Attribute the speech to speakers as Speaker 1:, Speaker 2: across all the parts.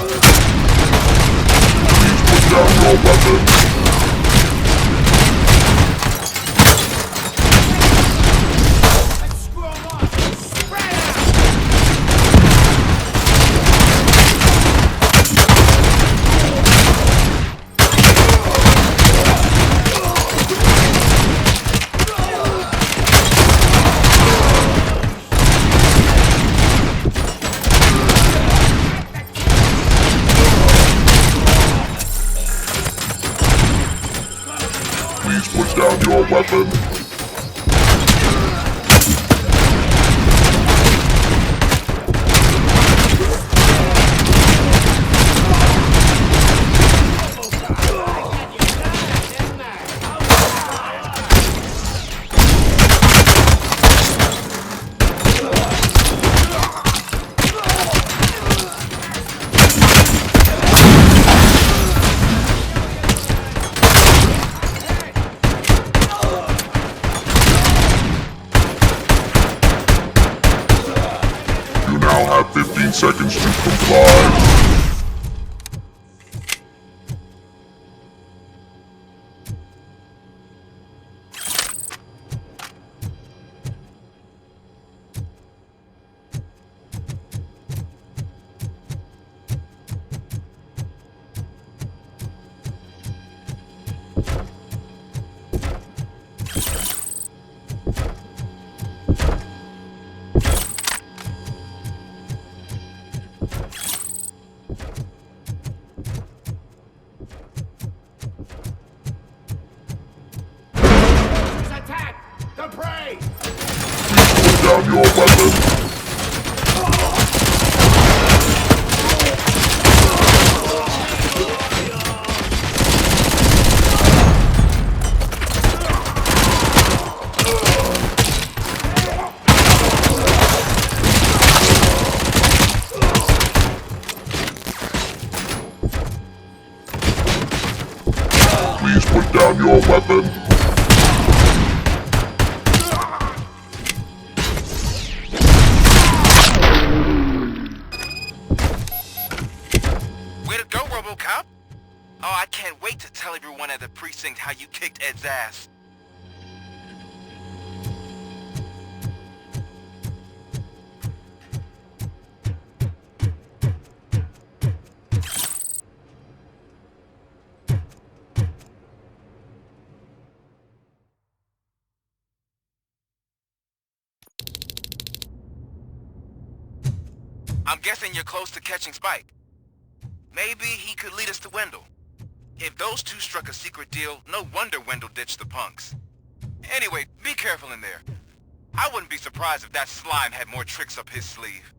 Speaker 1: Please put down your weapon. Please put down your weapon. You now have 15 seconds to comply. Please put down your weapon. Please put down your weapon.
Speaker 2: Way to go, ROBOCOP! Oh, I can't wait to tell everyone at the precinct how you kicked Ed's ass. I'm guessing you're close to catching Spike. Maybe he could lead us to Wendell. If those two struck a secret deal, no wonder Wendell ditched the punks. Anyway, be careful in there. I wouldn't be surprised if that slime had more tricks up his sleeve.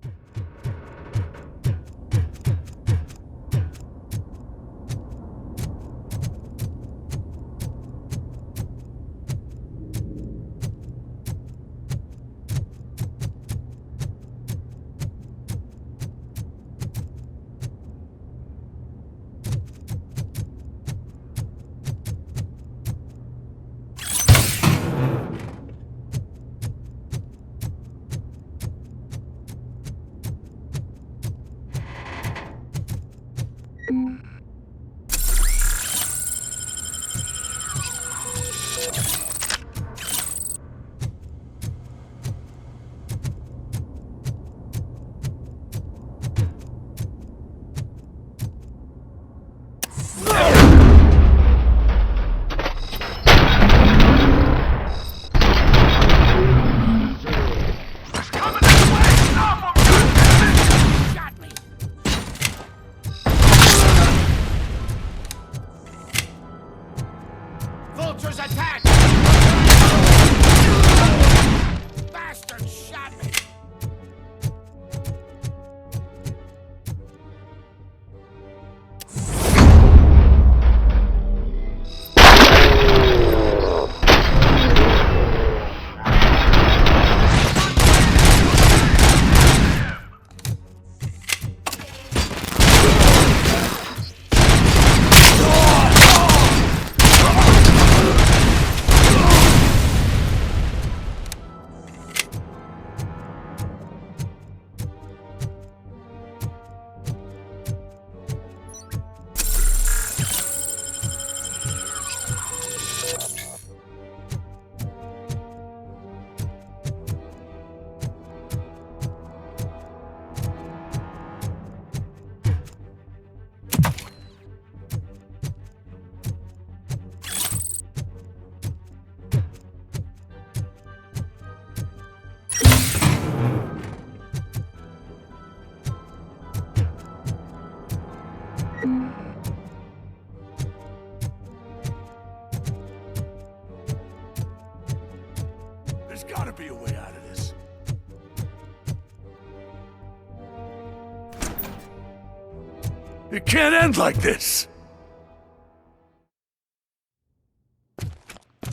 Speaker 3: It can't end like this!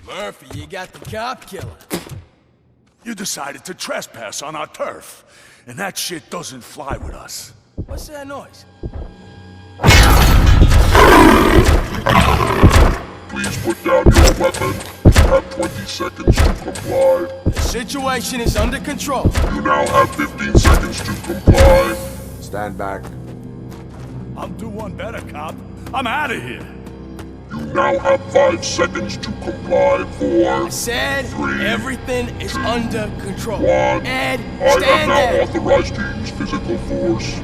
Speaker 4: Murphy, you got the cop killer.
Speaker 3: You decided to trespass on our turf, and that shit doesn't fly with us.
Speaker 4: What's that noise?
Speaker 1: Please put down your weapon. You have 20 seconds to comply.
Speaker 4: The situation is under control.
Speaker 1: You now have 15 seconds to comply.
Speaker 5: Stand back.
Speaker 3: I'll do one better, cop. I'm out of here.
Speaker 1: You now have 5 seconds to comply. 4,
Speaker 4: I said
Speaker 1: 3,
Speaker 4: everything is under control.
Speaker 1: 1.
Speaker 4: Ed,
Speaker 1: I am
Speaker 4: stand
Speaker 1: now
Speaker 4: there.
Speaker 1: authorized to use physical force.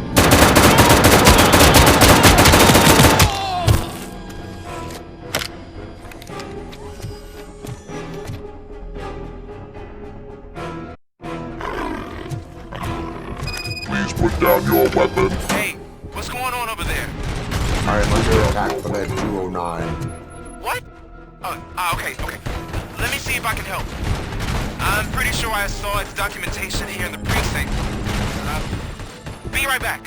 Speaker 1: Please put down your weapon.
Speaker 2: Hey, what's going on over there?
Speaker 5: I am under attack from Ed 209.
Speaker 2: What? Oh, okay. Let me see if I can help. I'm pretty sure I saw its documentation here in the precinct. Be right back.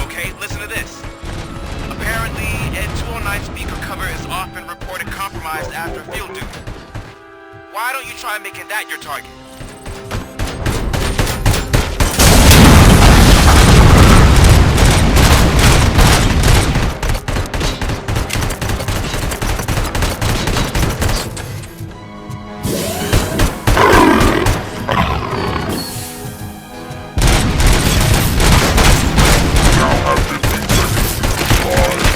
Speaker 2: Okay, listen to this. Apparently, Ed 209 speaker cover is often reported compromised after field duty. Why don't you try making that your target?
Speaker 1: Now have 15 seconds to comply.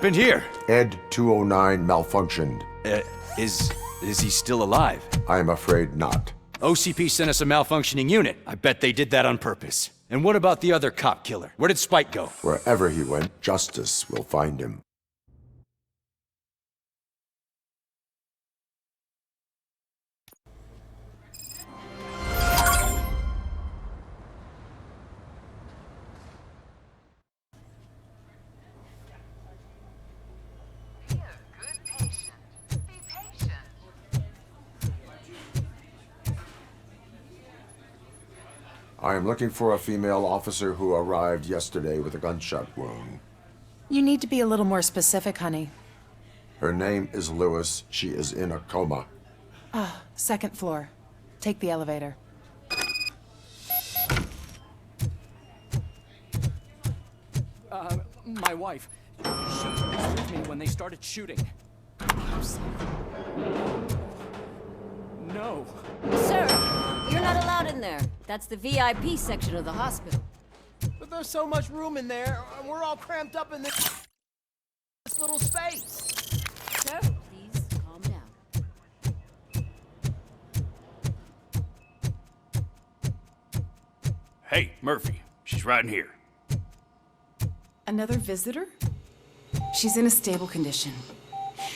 Speaker 6: happened here?
Speaker 5: Ed 209 malfunctioned.
Speaker 6: Is he still alive?
Speaker 5: I am afraid not.
Speaker 6: OCP sent us a malfunctioning unit. I bet they did that on purpose. And what about the other cop killer? Where did Spike go?
Speaker 5: Wherever he went, justice will find him. I am looking for a female officer who arrived yesterday with a gunshot wound.
Speaker 7: You need to be a little more specific, honey.
Speaker 5: Her name is Lewis. She is in a coma.
Speaker 7: Second floor. Take the elevator.
Speaker 6: My wife. She was with me when they started shooting. No.
Speaker 8: Sir, you're not allowed in there. That's the VIP section of the hospital.
Speaker 4: But there's so much room in there, and we're all cramped up in this little space.
Speaker 8: Sir, please calm down.
Speaker 6: Hey, Murphy. She's right in here.
Speaker 7: Another visitor? She's in a stable condition.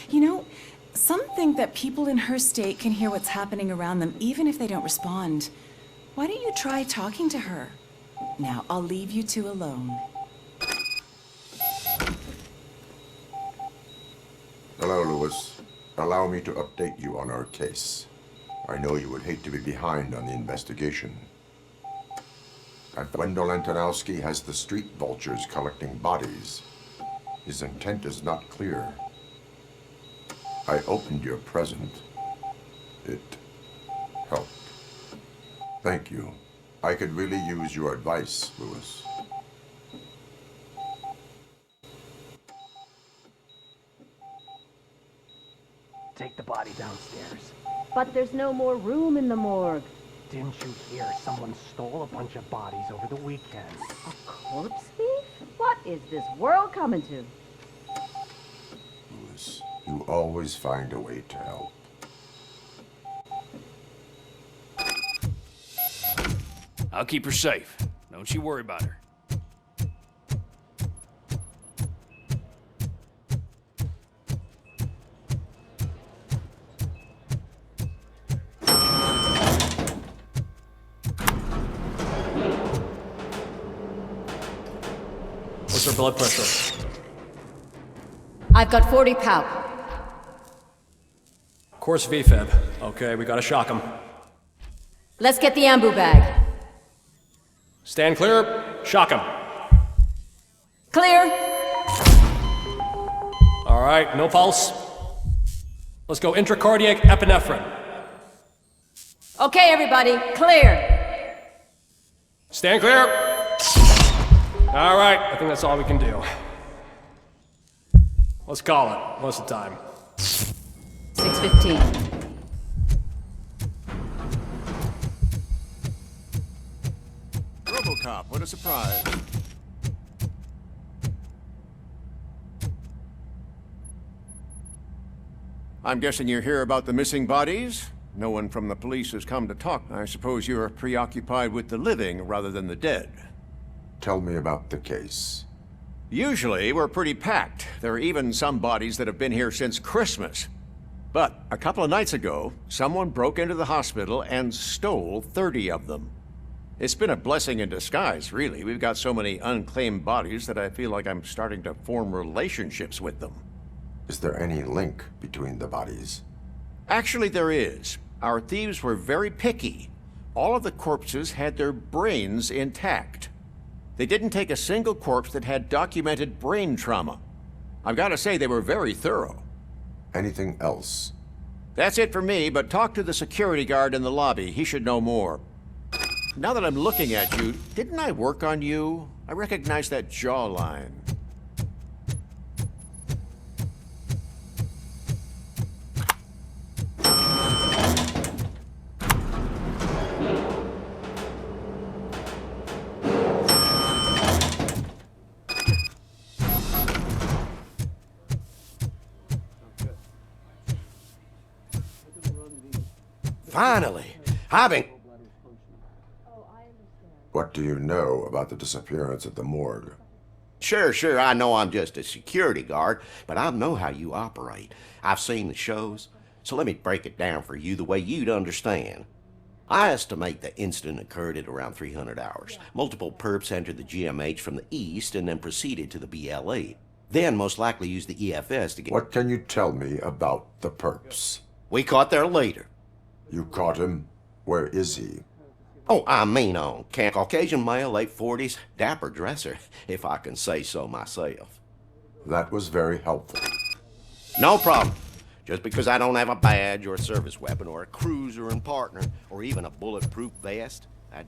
Speaker 7: You know, some think that people in her state can hear what's happening around them even if they don't respond. Why don't you try talking to her? Now, I'll leave you two alone.
Speaker 5: Hello, Lewis. Allow me to update you on our case. I know you would hate to be behind on the investigation. Wendell Antonowski has the street vultures collecting bodies. His intent is not clear. I opened your present. It helped. Thank you. I could really use your advice, Lewis.
Speaker 9: Take the body downstairs.
Speaker 8: But there's no more room in the morgue.
Speaker 9: Didn't you hear someone stole a bunch of bodies over the weekend?
Speaker 8: A corpse thief? What is this world coming to?
Speaker 5: Lewis, you always find a way to help.
Speaker 6: I'll keep her safe. Don't you worry about her.
Speaker 10: What's her blood pressure?
Speaker 8: I've got 40 pow.
Speaker 10: Course VFib. Okay, we gotta shock him.
Speaker 8: Let's get the ambu bag.
Speaker 10: Stand clear. Shock him.
Speaker 8: Clear.
Speaker 10: All right, no pulse. Let's go intracardiac epinephrine.
Speaker 8: Okay, everybody, clear.
Speaker 10: Stand clear. All right, I think that's all we can do. Let's call it. What's the time?
Speaker 8: 6:15.
Speaker 3: ROBOCOP, what a surprise. I'm guessing you're here about the missing bodies? No one from the police has come to talk. I suppose you're preoccupied with the living rather than the dead.
Speaker 5: Tell me about the case.
Speaker 3: Usually, we're pretty packed. There are even some bodies that have been here since Christmas. But a couple of nights ago, someone broke into the hospital and stole 30 of them. It's been a blessing in disguise, really. We've got so many unclaimed bodies that I feel like I'm starting to form relationships with them.
Speaker 5: Is there any link between the bodies?
Speaker 3: Actually, there is. Our thieves were very picky. All of the corpses had their brains intact. They didn't take a single corpse that had documented brain trauma. I've got to say, they were very thorough.
Speaker 5: Anything else?
Speaker 3: That's it for me, but talk to the security guard in the lobby. He should know more. Now that I'm looking at you, didn't I work on you? I recognize that jawline.
Speaker 11: Finally. I've been...
Speaker 5: What do you know about the disappearance at the morgue?
Speaker 11: Sure, I know I'm just a security guard, but I know how you operate. I've seen the shows, so let me break it down for you the way you'd understand. I estimate the incident occurred at around 300 hours. Multiple perps entered the GMH from the east and then proceeded to the BLE. Then most likely used the EFS to get...
Speaker 5: What can you tell me about the perps?
Speaker 11: We caught their leader.
Speaker 5: You caught him? Where is he?
Speaker 11: Oh, I mean on camp. Caucasian male, late 40s, dapper dresser, if I can say so myself.
Speaker 5: That was very helpful.
Speaker 11: No problem. Just because I don't have a badge or a service weapon or a cruiser and partner or even a bulletproof vest, that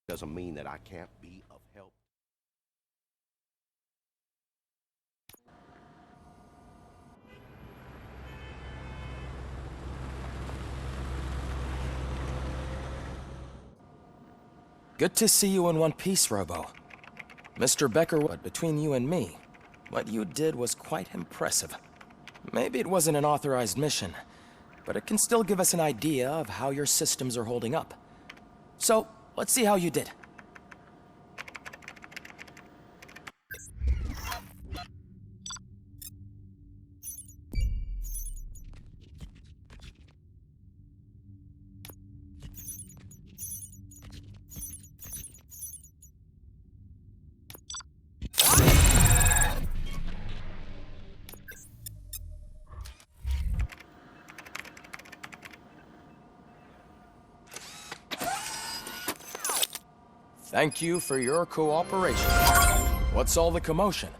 Speaker 11: doesn't mean that I can't be of help.
Speaker 12: Good to see you in one piece, Robo. Mr. Becker, but between you and me, what you did was quite impressive. Maybe it wasn't an authorized mission, but it can still give us an idea of how your systems are holding up. So, let's see how you did. Thank you for your cooperation. What's all the commotion?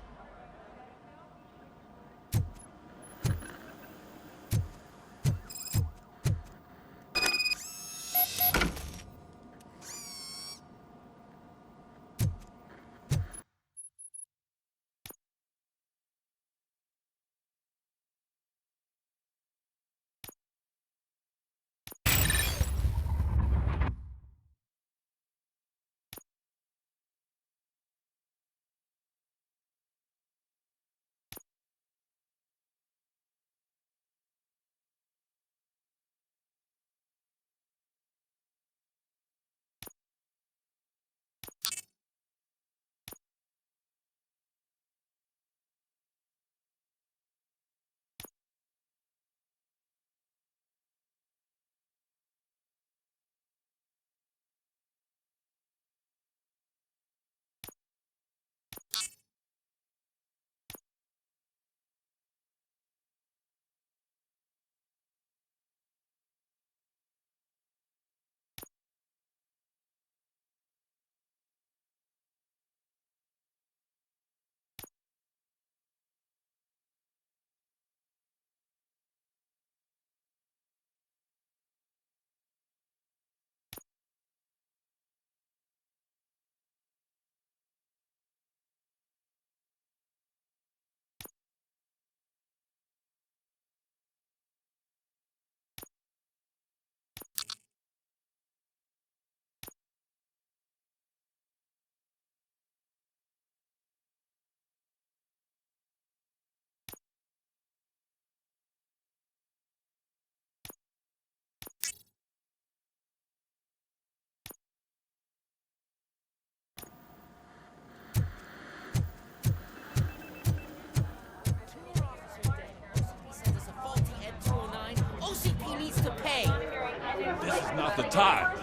Speaker 13: Not the time.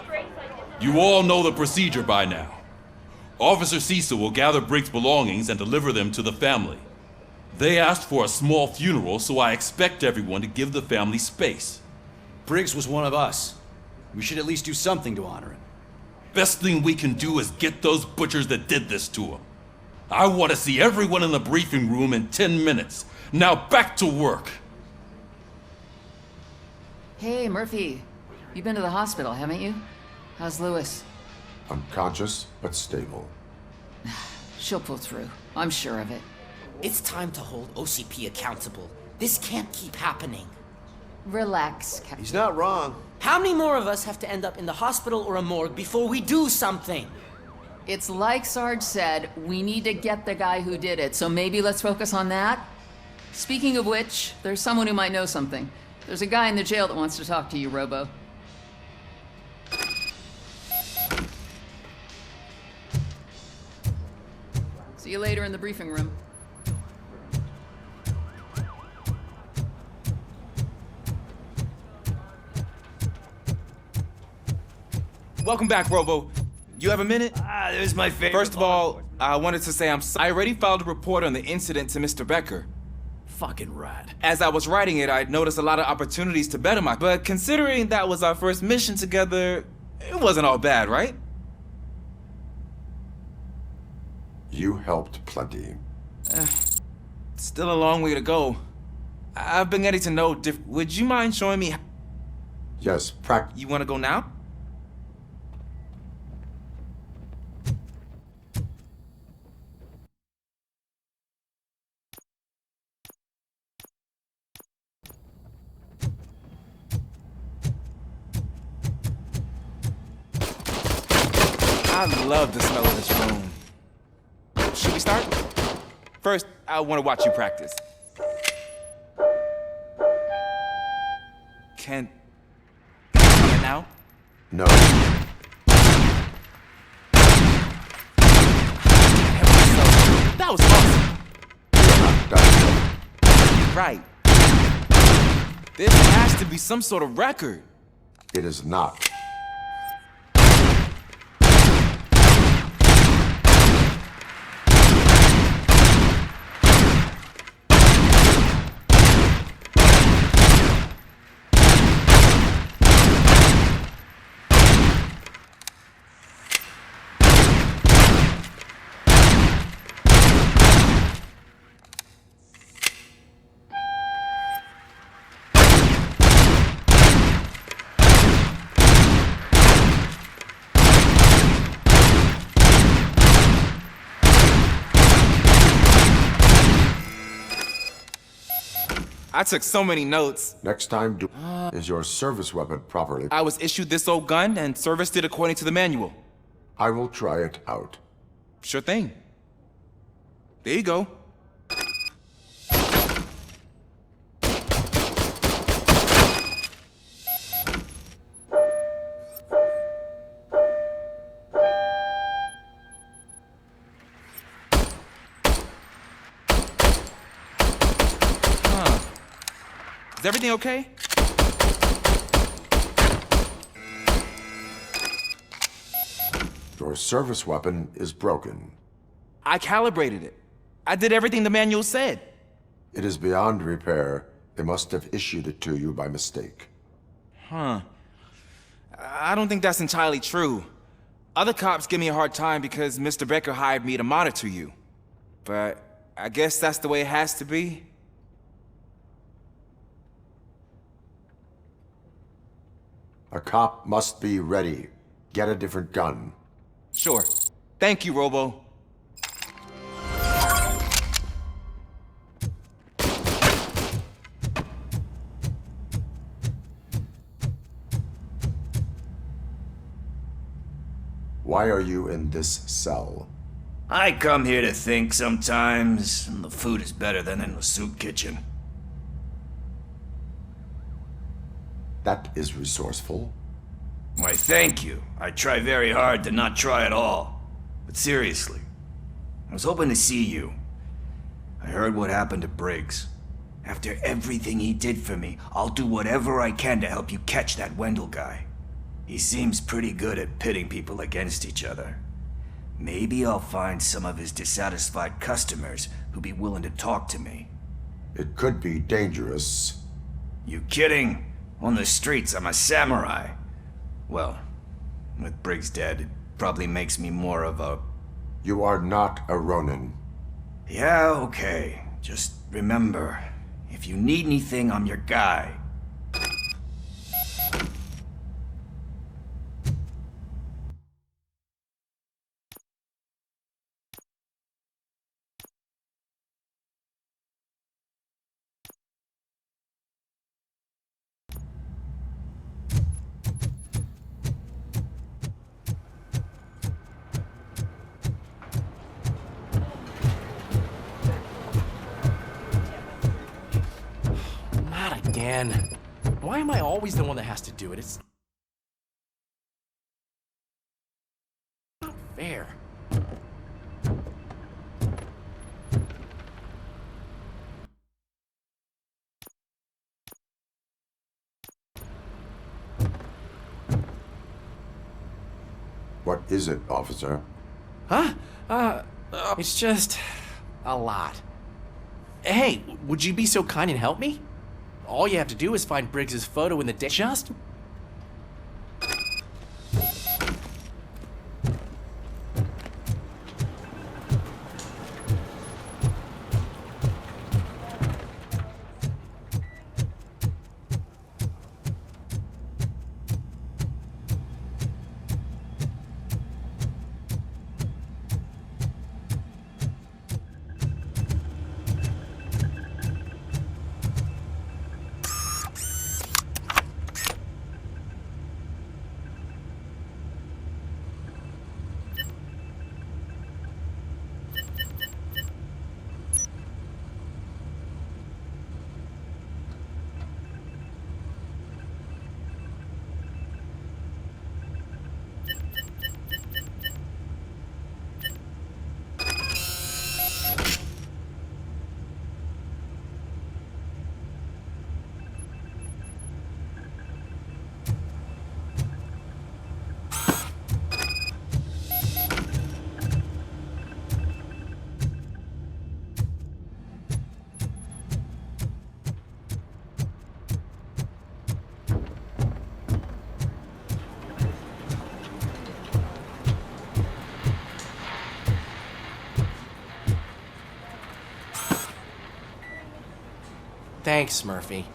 Speaker 13: You all know the procedure by now. Officer Cecil will gather Briggs' belongings and deliver them to the family. They asked for a small funeral, so I expect everyone to give the family space.
Speaker 6: Briggs was one of us. We should at least do something to honor him.
Speaker 13: Best thing we can do is get those butchers that did this to him. I want to see everyone in the briefing room in 10 minutes. Now back to work.
Speaker 14: Hey, Murphy. You've been to the hospital, haven't you? How's Lewis?
Speaker 5: Unconscious, but stable.
Speaker 14: She'll pull through. I'm sure of it.
Speaker 15: It's time to hold OCP accountable. This can't keep happening.
Speaker 14: Relax, Captain.
Speaker 11: He's not wrong.
Speaker 15: How many more of us have to end up in the hospital or a morgue before we do something?
Speaker 14: It's like Sarge said, we need to get the guy who did it, so maybe let's focus on that? Speaking of which, there's someone who might know something. There's a guy in the jail that wants to talk to you, Robo. See you later in the briefing room.
Speaker 16: Welcome back, Robo. You have a minute?
Speaker 6: There's my favorite.
Speaker 16: First of all, I wanted to say I already filed a report on the incident to Mr. Becker.
Speaker 6: Fucking rad.
Speaker 16: As I was writing it, I noticed a lot of opportunities to better my... But considering that was our first mission together, it wasn't all bad, right?
Speaker 5: You helped plenty.
Speaker 16: Still a long way to go. I've been getting to know Would you mind showing me...
Speaker 5: Yes,
Speaker 16: You want to go now? I love the smell of this room. Should we start? First, I want to watch you practice. Can... now?
Speaker 5: No.
Speaker 16: That was awesome. Right. This has to be some sort of record.
Speaker 5: It is not.
Speaker 16: I took so many notes.
Speaker 5: Next time, is your service weapon properly?
Speaker 16: I was issued this old gun and serviced it according to the manual.
Speaker 5: I will try it out.
Speaker 16: Sure thing. There you go. Is everything okay?
Speaker 5: Your service weapon is broken.
Speaker 16: I calibrated it. I did everything the manual said.
Speaker 5: It is beyond repair. They must have issued it to you by mistake.
Speaker 16: Huh. I don't think that's entirely true. Other cops give me a hard time because Mr. Becker hired me to monitor you. But I guess that's the way it has to be.
Speaker 5: A cop must be ready. Get a different gun.
Speaker 16: Sure. Thank you, Robo.
Speaker 5: Why are you in this cell?
Speaker 6: I come here to think sometimes, and the food is better than in the soup kitchen.
Speaker 5: That is resourceful.
Speaker 6: Why, thank you. I try very hard to not try at all. But seriously, I was hoping to see you. I heard what happened to Briggs. After everything he did for me, I'll do whatever I can to help you catch that Wendell guy. He seems pretty good at pitting people against each other. Maybe I'll find some of his dissatisfied customers who'd be willing to talk to me.
Speaker 5: It could be dangerous.
Speaker 6: You kidding? On the streets, I'm a samurai. Well, with Briggs dead, it probably makes me more of a...
Speaker 5: You are not a Ronin.
Speaker 6: Yeah, okay. Just remember, if you need anything, I'm your guy.
Speaker 12: Not again.
Speaker 4: Why am I always the one that has to do it? It's not fair.
Speaker 5: What is it, officer?
Speaker 4: Huh? It's just a lot. Hey, would you be so kind and help me? All you have to do is find Briggs's photo in the just. Thanks, Murphy.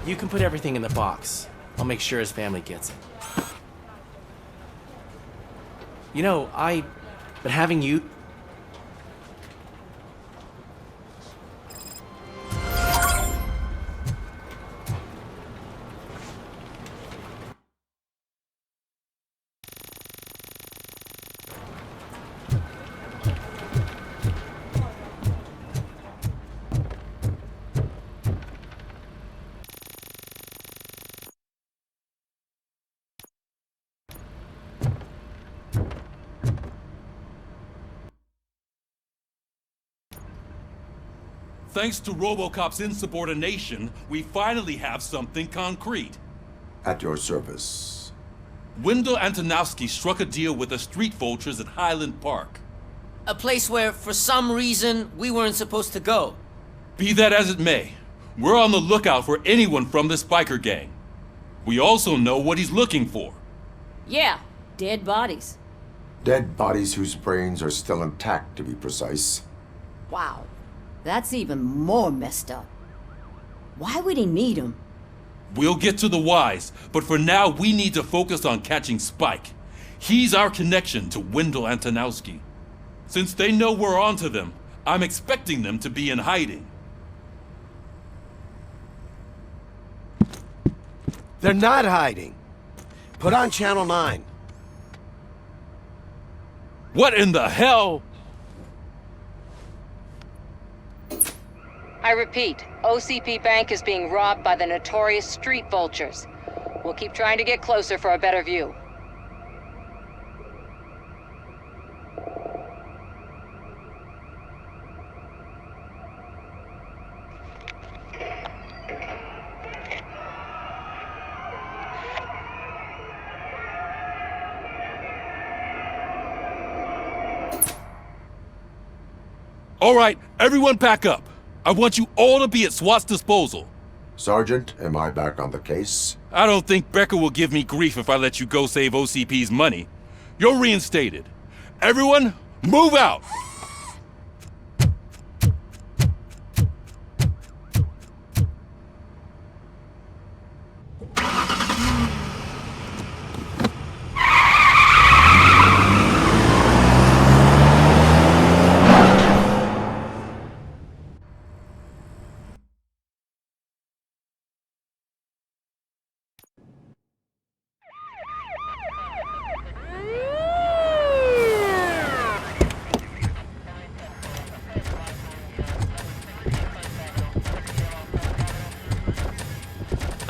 Speaker 4: You can put everything in the box. I'll make sure his family gets it. You know, but having you...
Speaker 13: Thanks to ROBOCOP's insubordination, we finally have something concrete.
Speaker 5: At your service.
Speaker 13: Wendell Antonowski struck a deal with the street vultures at Highland Park.
Speaker 15: A place where, for some reason, we weren't supposed to go.
Speaker 13: Be that as it may, we're on the lookout for anyone from this biker gang. We also know what he's looking for.
Speaker 8: Yeah, dead bodies.
Speaker 5: Dead bodies whose brains are still intact, to be precise.
Speaker 8: Wow, that's even more messed up. Why would he need them?
Speaker 13: We'll get to the whys, but for now we need to focus on catching Spike. He's our connection to Wendell Antonowski. Since they know we're onto them, I'm expecting them to be in hiding.
Speaker 11: They're not hiding. Put on Channel 9.
Speaker 13: What in the hell?
Speaker 17: I repeat, OCP Bank is being robbed by the notorious street vultures. We'll keep trying to get closer for a better view.
Speaker 13: All right, everyone pack up. I want you all to be at SWAT's disposal.
Speaker 5: Sergeant, am I back on the case?
Speaker 13: I don't think Becker will give me grief if I let you go save OCP's money. You're reinstated. Everyone, move out!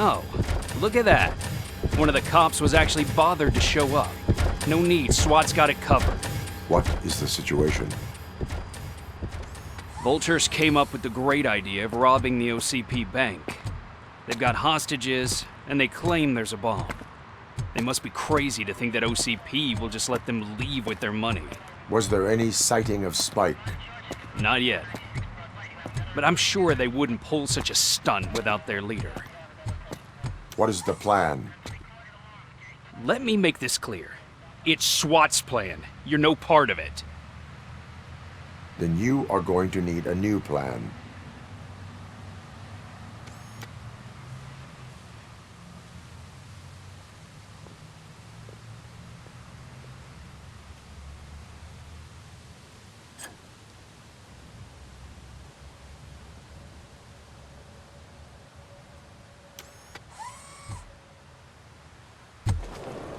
Speaker 18: Oh, look at that. One of the cops was actually bothered to show up. No need, SWAT's got it covered.
Speaker 5: What is the situation?
Speaker 18: Vultures came up with the great idea of robbing the OCP bank. They've got hostages, and they claim there's a bomb. They must be crazy to think that OCP will just let them leave with their money.
Speaker 5: Was there any sighting of Spike?
Speaker 18: Not yet. But I'm sure they wouldn't pull such a stunt without their leader.
Speaker 5: What is the plan?
Speaker 18: Let me make this clear. It's SWAT's plan. You're no part of it.
Speaker 5: Then you are going to need a new plan.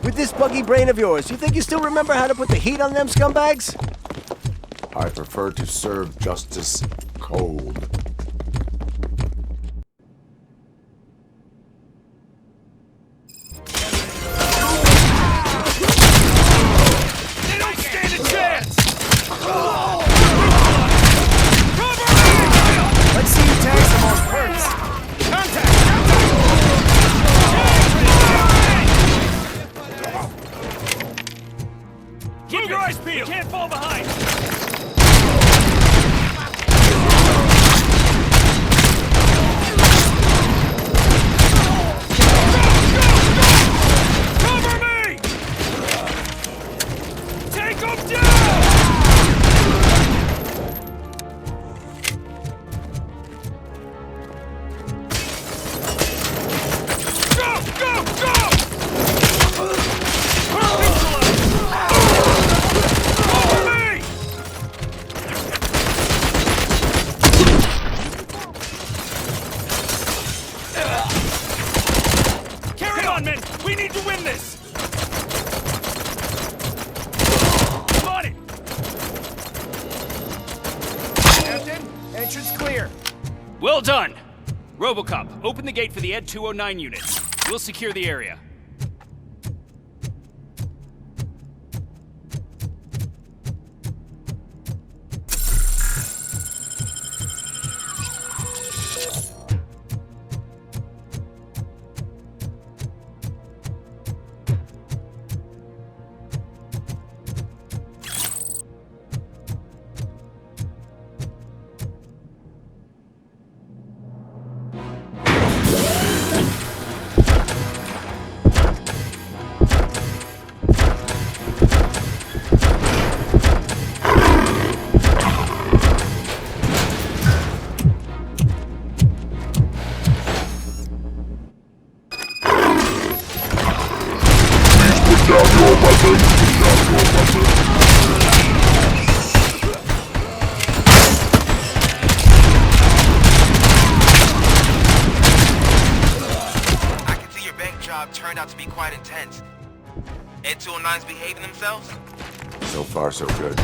Speaker 19: With this buggy brain of yours, you think you still remember how to put the heat on them scumbags?
Speaker 5: I prefer to serve justice cold.
Speaker 10: They don't stand a chance!
Speaker 19: Let's see you tag some more perks. Contact!
Speaker 10: Keep your eyes peeled! You can't fall behind! Cover me! Take him down! Go! Go! Go! Carry on, men! We need to win this! Come on it!
Speaker 19: Captain, entrance clear.
Speaker 18: Well done! ROBOCOP, open the gate for the Ed 209 units. We'll secure the area.
Speaker 2: Turned out to be quite intense. Ed 209's behaving themselves?
Speaker 5: So far, so good.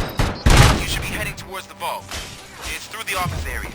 Speaker 2: You should be heading towards the vault. It's through the office area.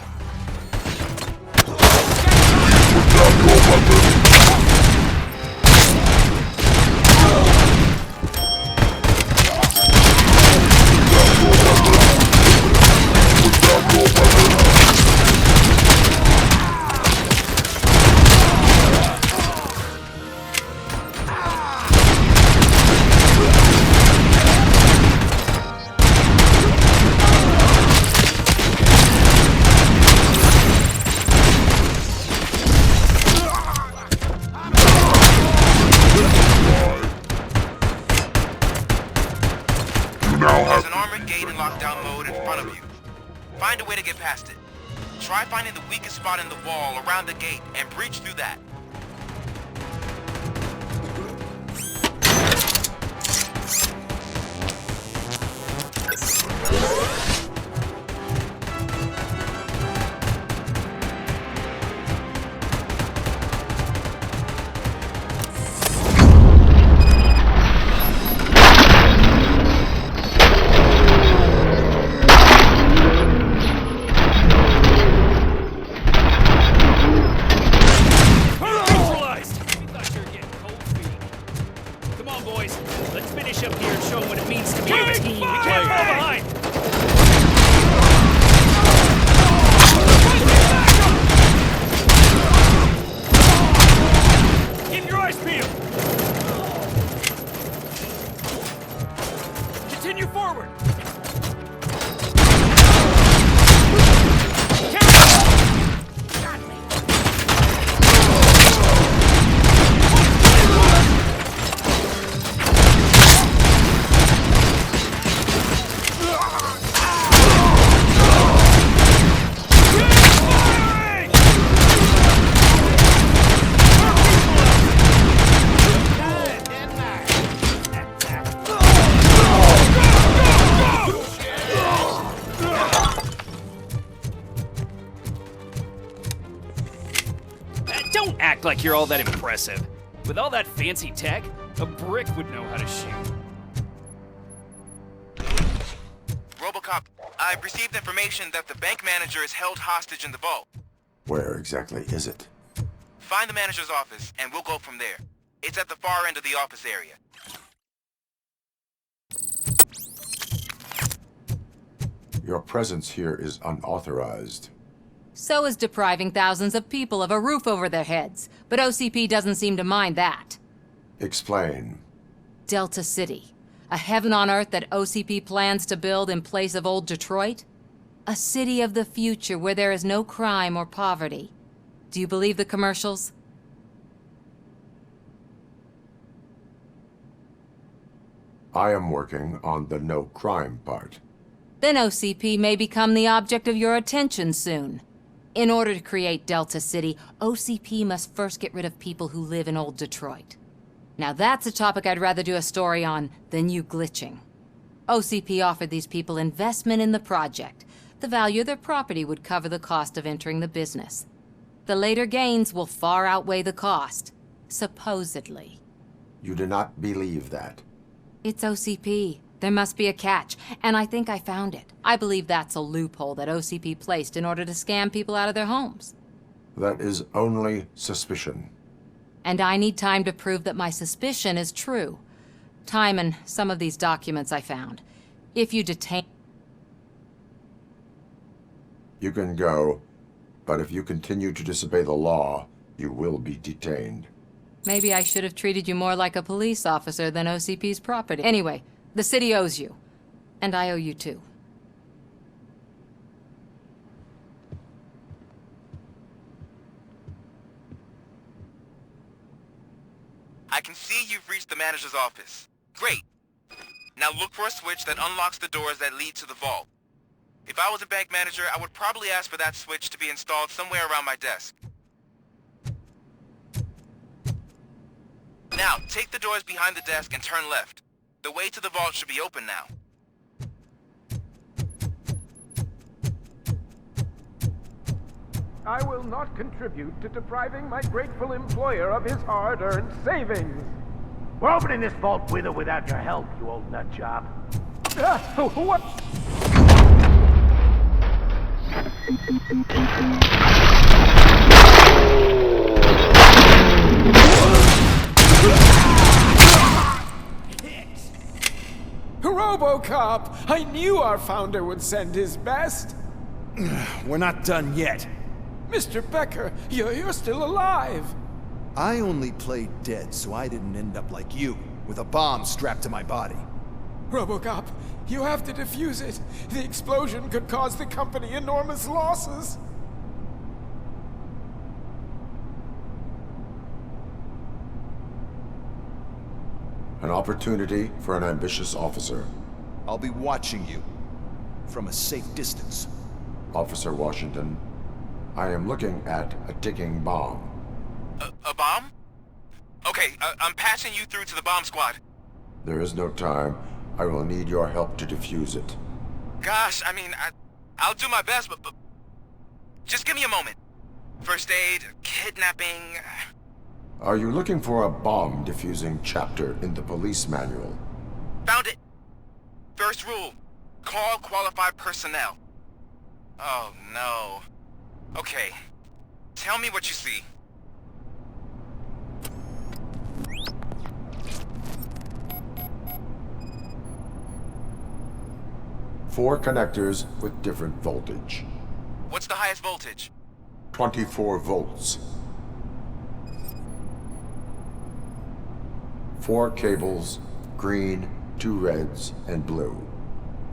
Speaker 2: There's an armored gate in lockdown mode in front of you. Find a way to get past it. Try finding the weakest spot in the wall around the gate and breach through that.
Speaker 10: Hurry!
Speaker 18: act like you're all that impressive. With all that fancy tech, a brick would know how to shoot.
Speaker 2: ROBOCOP, I've received information that the bank manager is held hostage in the vault.
Speaker 5: Where exactly is it?
Speaker 2: Find the manager's office, and we'll go from there. It's at the far end of the office area.
Speaker 5: Your presence here is unauthorized.
Speaker 17: So is depriving thousands of people of a roof over their heads. But OCP doesn't seem to mind that.
Speaker 5: Explain.
Speaker 17: Delta City. A heaven on earth that OCP plans to build in place of old Detroit? A city of the future where there is no crime or poverty. Do you believe the commercials?
Speaker 5: I am working on the no crime part.
Speaker 17: Then OCP may become the object of your attention soon. In order to create Delta City, OCP must first get rid of people who live in old Detroit. Now that's a topic I'd rather do a story on than you glitching. OCP offered these people investment in the project. The value of their property would cover the cost of entering the business. The later gains will far outweigh the cost, supposedly.
Speaker 5: You do not believe that.
Speaker 17: It's OCP. There must be a catch, and I think I found it. I believe that's a loophole that OCP placed in order to scam people out of their homes.
Speaker 5: That is only suspicion.
Speaker 17: And I need time to prove that my suspicion is true. Time and some of these documents I found. If you detain...
Speaker 5: You can go, but if you continue to disobey the law, you will be detained.
Speaker 17: Maybe I should have treated you more like a police officer than OCP's property. Anyway, the city owes you. And I owe you too.
Speaker 2: I can see you've reached the manager's office. Great. Now look for a switch that unlocks the doors that lead to the vault. If I was a bank manager, I would probably ask for that switch to be installed somewhere around my desk. Now, take the doors behind the desk and turn left. The way to the vault should be open now.
Speaker 9: I will not contribute to depriving my grateful employer of his hard-earned savings. We're opening this vault with or without your help, you old nut job. What?
Speaker 20: ROBOCOP! I knew our founder would send his best.
Speaker 21: We're not done yet.
Speaker 20: Mr. Becker, you're still alive.
Speaker 21: I only played dead so I didn't end up like you, with a bomb strapped to my body.
Speaker 20: ROBOCOP, you have to defuse it. The explosion could cause the company enormous losses.
Speaker 5: An opportunity for an ambitious officer.
Speaker 21: I'll be watching you from a safe distance.
Speaker 5: Officer Washington, I am looking at a ticking bomb.
Speaker 2: A bomb? Okay, I'm passing you through to the bomb squad.
Speaker 5: There is no time. I will need your help to defuse it.
Speaker 2: Gosh, I mean, I'll do my best, but just give me a moment. First aid, kidnapping...
Speaker 5: Are you looking for a bomb defusing chapter in the police manual?
Speaker 2: Found it! First rule, call qualified personnel. Oh no. Okay, tell me what you see.
Speaker 5: Four connectors with different voltage.
Speaker 2: What's the highest voltage?
Speaker 5: 24 volts. 4 cables, green, 2 reds, and blue.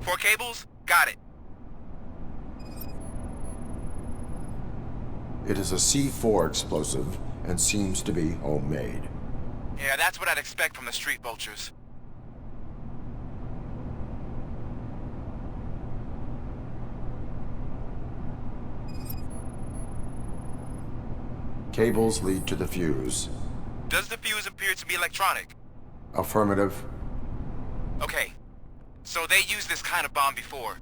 Speaker 2: 4 cables? Got it.
Speaker 5: It is a C4 explosive and seems to be homemade.
Speaker 2: Yeah, that's what I'd expect from the street vultures.
Speaker 5: Cables lead to the fuse.
Speaker 2: Does the fuse appear to be electronic?
Speaker 5: Affirmative.
Speaker 2: Okay, so they used this kind of bomb before.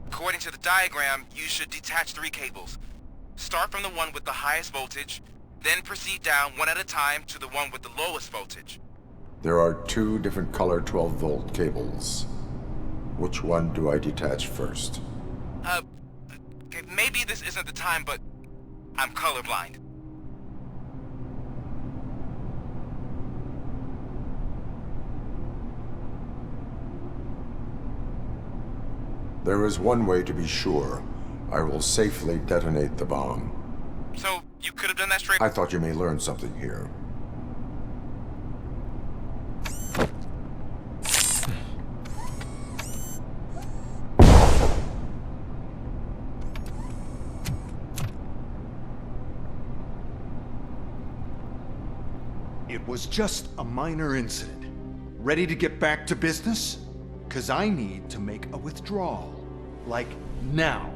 Speaker 2: According to the diagram, you should detach 3 cables. Start from the one with the highest voltage, Then proceed down one at a time to the one with the lowest voltage.
Speaker 5: There are 2 different color 12-volt cables. Which one do I detach first?
Speaker 2: Okay, maybe this isn't the time, but I'm colorblind.
Speaker 5: There is one way to be sure. I will safely detonate the bomb.
Speaker 2: So, you could have done that straight—
Speaker 5: I thought you may learn something here.
Speaker 21: It was just a minor incident. Ready to get back to business? 'Cause I need to make a withdrawal. Like, now.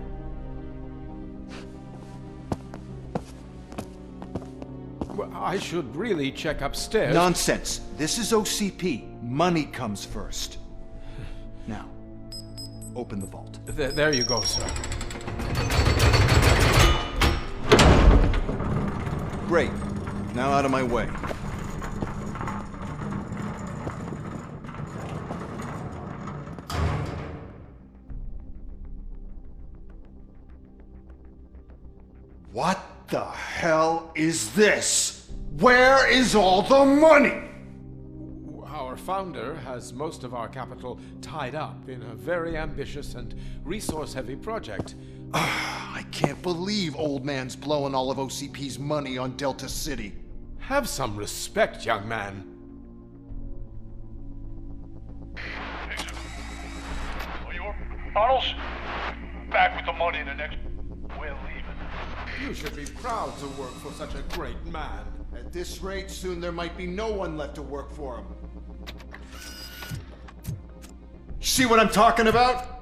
Speaker 20: Well, I should really check upstairs.
Speaker 21: Nonsense. This is OCP. Money comes first. Now, open the vault.
Speaker 20: There you go, sir.
Speaker 21: Great. Now out of my way. What the hell is this? Where is all the money?
Speaker 20: Our founder has most of our capital tied up in a very ambitious and resource-heavy project.
Speaker 21: I can't believe old man's blowing all of OCP's money on Delta City.
Speaker 20: Have some respect, young man.
Speaker 1: Arnold's back with the money in the next... We're leaving.
Speaker 20: You should be proud to work for such a great man.
Speaker 21: At this rate, soon there might be no one left to work for him. See what I'm talking about?